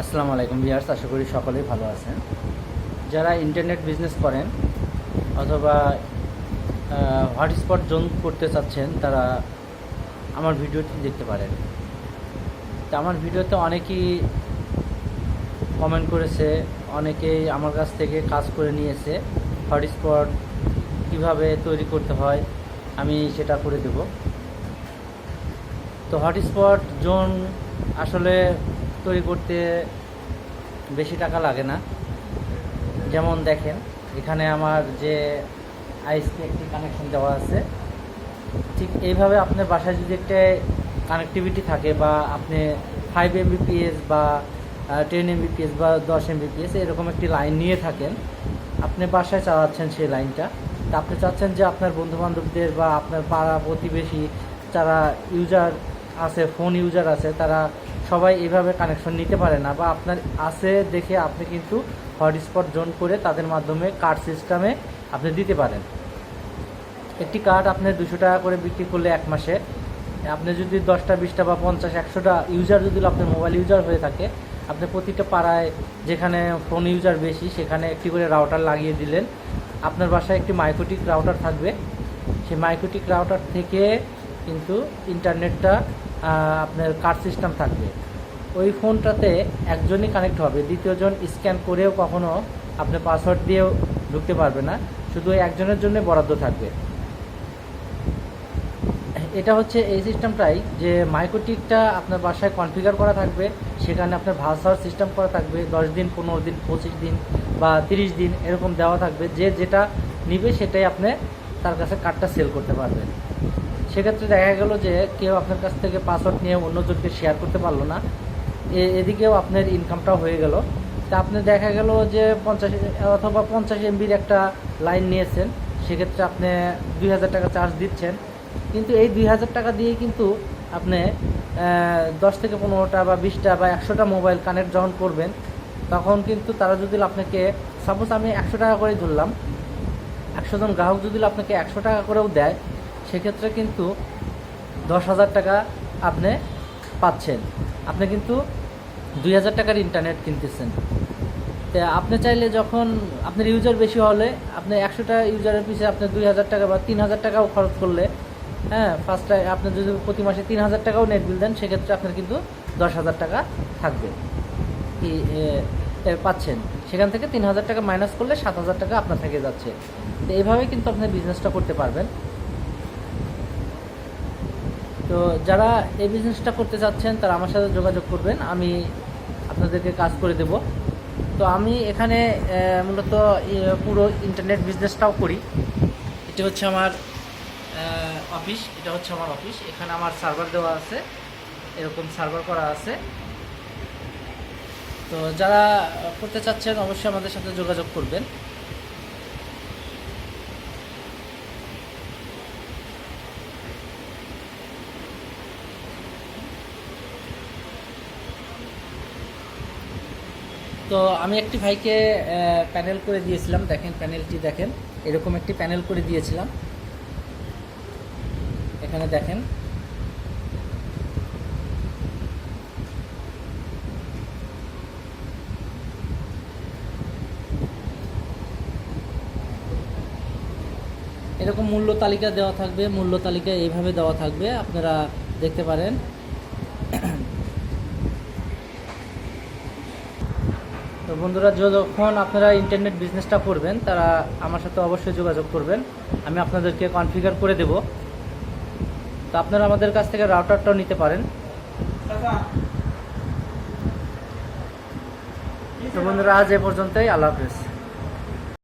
আসসালামু আলাইকুম ভিউয়ার্স, আশা করি সকলেই ভালো আছেন। যারা ইন্টারনেট বিজনেস করেন অথবা হটস্পট জোন করতে চাচ্ছেন তারা আমার ভিডিওটি দেখতে পারেন। তো আমার ভিডিওতে অনেকেই কমেন্ট করেছে, অনেকেই আমার কাছ থেকে কাজ করে নিয়েছে। হটস্পট কীভাবে তৈরি করতে হয় আমি সেটা করে দেব। তো হটস্পট জোন আসলে তৈরি করতে বেশি টাকা লাগে না। যেমন দেখেন, এখানে আমার যে আইএসপি একটি কানেকশন দেওয়া আছে, ঠিক এইভাবে আপনার বাসায় যদি একটা কানেক্টিভিটি থাকে বা আপনি 5 Mbps বা 10 Mbps বা 10 Mbps এরকম একটি লাইন নিয়ে থাকেন, আপনি বাসায় চালাচ্ছেন সেই লাইনটা। তা আপনি চাচ্ছেন যে আপনার বন্ধুবান্ধবদের বা আপনার পাড়া প্রতিবেশী যারা ইউজার আছে, ফোন ইউজার আছে, তারা সবাই এইভাবে কানেকশন নিতে পারে না, বা আপনার আছে দেখে আপনি কিন্তু হটস্পট জোন করে তাদের মাধ্যমে কার্ড সিস্টেমে আপনি দিতে পারেন। একটি কার্ড আপনি 200 টাকা করে বিক্রি করলে এক মাসে আপনি যদি 10টা 20টা বা 50-100টা ইউজার যদি আপনার মোবাইল ইউজার হয়ে থাকে, আপনি প্রতিটা পাড়ায় যেখানে ফোন ইউজার বেশি সেখানে একটি করে রাউটার লাগিয়ে দিলেন। আপনার বাসায় একটি মাইক্রোটিক রাউটার থাকবে, সেই মাইক্রোটিক রাউটার থেকে কিন্তু ইন্টারনেটটা আপনার কার্ড সিস্টেম থাকবে। ওই ফোনটাতে একজনই কানেক্ট হবে, দ্বিতীয়জন স্ক্যান করেও কখনো আপনি পাসওয়ার্ড দিয়েও ঢুকতে পারবে না, শুধু একজনের জন্য বরাদ্দ থাকবে। এটা হচ্ছে এই সিস্টেমটাই, যে মাইক্রোটিকটা আপনার বাসায় কনফিগার করা থাকবে, সেখানে আপনার ভাষার সিস্টেম করা থাকবে, 10 দিন 15 দিন 25 দিন বা 30 দিন এরকম দেওয়া থাকবে। যে যেটা নিবে সেটাই আপনি তার কাছে কার্ডটা সেল করতে পারবেন। সেক্ষেত্রে দেখা গেল যে কেউ আপনার কাছ থেকে পাসওয়ার্ড নিয়ে অন্যজনকে শেয়ার করতে পারলো না, এদিকেও আপনার ইনকামটাও হয়ে গেল। তা আপনি দেখা গেল যে 50 অথবা 50 MBর একটা লাইন নিয়েছেন, সেক্ষেত্রে আপনি 2000 টাকা চার্জ দিচ্ছেন, কিন্তু এই 2000 টাকা দিয়ে কিন্তু আপনি 10 থেকে 15টা বা 20টা বা 100টা মোবাইল কানেক্ট যখন করবেন, তখন কিন্তু তারা যদি আপনাকে, সাপোজ আমি 100 টাকা করে ধরলাম, 100 জন গ্রাহক যদি আপনাকে 100 টাকা করেও দেয়, সেক্ষেত্রে কিন্তু 10,000 টাকা আপনি পাচ্ছেন। আপনি কিন্তু 2000 টাকার ইন্টারনেট কিনতেছেন। তো আপনি চাইলে যখন আপনার ইউজার বেশি হলে আপনি 100টা ইউজারের পিছিয়ে আপনি 2000 টাকা বা 3000 টাকাও খরচ করলে, ফার্স্টে আপনি যদি প্রতি মাসে 3000 টাকাও নেট বিল দেন, সেক্ষেত্রে আপনার কিন্তু 10,000 টাকা থাকবে পাচ্ছেন। সেখান থেকে 3000 টাকা মাইনাস করলে 7000 টাকা আপনার থেকে যাচ্ছে। তো এইভাবেই কিন্তু আপনি বিজনেসটা করতে পারবেন। তো যারা এই বিজনেসটা করতে চাচ্ছেন তারা আমার সাথে যোগাযোগ করবেন, আমি আপনাদেরকে কাজ করে দেব। তো আমি এখানে মূলত পুরো ইন্টারনেট বিজনেসটাও করি। এটা হচ্ছে আমার অফিস, এখানে আমার সার্ভার দেওয়া আছে, এরকম সার্ভার করা আছে। তো যারা করতে চাচ্ছেন অবশ্যই আমাদের সাথে যোগাযোগ করবেন। তো আমি একটি ভাইকে প্যানেল করে দিয়েছিলাম, দেখেন প্যানেলটি দেখেন, এরকম একটি প্যানেল করে দিয়েছিলাম, এখানে দেখেন। এরকম মূল্য তালিকা দেওয়া থাকবে, মূল্য তালিকা এইভাবে দেওয়া থাকবে, আপনারা দেখতে পারেন। তো বন্ধুরা, যখন আপনারা ইন্টারনেট বিজনেসটা করবেন তারা আমার সাথে অবশ্যই যোগাযোগ করবেন, আমি আপনাদেরকে কনফিগার করে দেব। তো আপনারা আমাদের কাছ থেকে রাউটারটাও নিতে পারেন। তো বন্ধুরা, আজ এ পর্যন্তই, আল্লাহ হাফেজ।